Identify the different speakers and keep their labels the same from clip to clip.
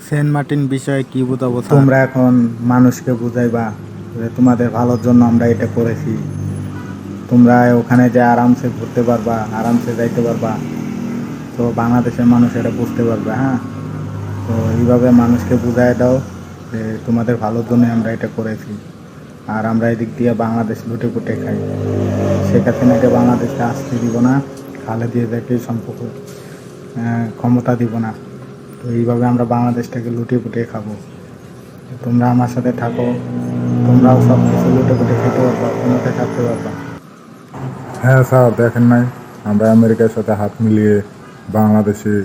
Speaker 1: Saint Martin বিষয়ে কি বোঝাবো স্যার?
Speaker 2: তোমরা এখন মানুষকে বুঝাইবা যে তোমাদের ভালোর জন্য আমরা এটা করেছি। তোমরা ওখানে যে আরামসে ঘুরতে পারবা, আরামসে যাইতে পারবা। তো বাংলাদেশের মানুষ এটা বুঝতে পারবে। হ্যাঁ, তো এইভাবে মানুষকে বুঝাই দাও যে তোমাদের ভালোর জন্য আমরা এটা করেছি। আর আমরা এদিক দিয়ে বাংলাদেশ লুটে পুটে খাই। শেখ হাসিনাকে বাংলাদেশে আসতে দিব না, খালেদা জিয়াকে সম্পর্ক ক্ষমতা দিব না। তো এইভাবে আমরা বাংলাদেশটাকে লুটিয়ে পুটিয়ে খাবো। তোমরা আমার সাথে থাকো, তোমরাও সব কিছু লুটে পুটে খেতে পারবা, ক্ষমতায় থাকতে পারবা।
Speaker 3: হ্যাঁ স্যার, দেখেন নাই আমরা আমেরিকার সাথে হাত মিলিয়ে বাংলাদেশে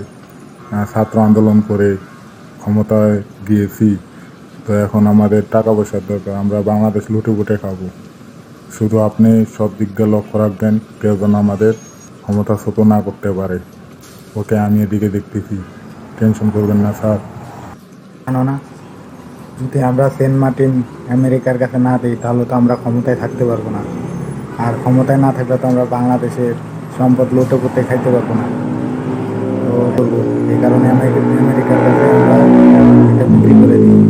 Speaker 3: ছাত্র আন্দোলন করে ক্ষমতায় গিয়েছি। তো এখন আমাদের টাকা পয়সার দরকার, আমরা বাংলাদেশ লুটে পুটে খাবো। শুধু আপনি সব দিক দিয়ে লক্ষ্য রাখবেন, কেউ যেন আমাদের ক্ষমতাচ্যুত না করতে পারে। ওকে, আমি এদিকে দেখতেছি, টেনশন করবেন না স্যার।
Speaker 2: কেননা যদি আমরা সেন্ট মার্টিন আমেরিকার কাছে না দিই, তাহলে তো আমরা ক্ষমতায় থাকতে পারবো না। আর ক্ষমতায় না থাকলে তো আমরা বাংলাদেশের সম্পদ লুটে পুটে খাইতে পারবো না। তো এই কারণে আমেরিকার কাছে আমরা এটা বিক্রি করে দিই।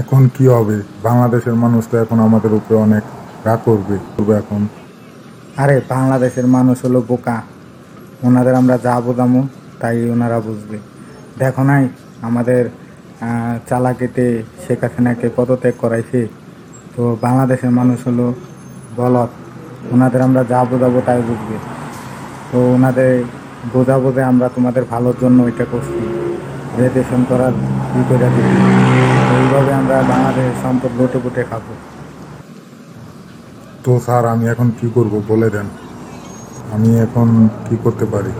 Speaker 3: এখন কি হবে? বাংলাদেশের মানুষ তো এখন আমাদের উপরে অনেক রাগ করবে এখন।
Speaker 2: আরে বাংলাদেশের মানুষ হলো বোকা, ওনাদের আমরা যা বোঝামো তাই ওনারা বুঝবে। দেখো নাই আমাদের চালাকিতে শেখ হাসিনাকে পদত্যাগ করাইছে। তো বাংলাদেশের মানুষ হলো বলদ, ওনাদের আমরা যা বোঝাবো তাই বুঝবে। তো ওনাদের বোঝাবো যে আমরা তোমাদের ভালোর জন্য এটা করছি, রেজিস্ট্রেশন করার ই করে দিচ্ছি। এইভাবে আমরা বাংলাদেশের সম্পদ লুটে পুটে খাবো।
Speaker 3: তো স্যার, আমি এখন কি করব বলে দেন, আমি এখন কি করতে পারি?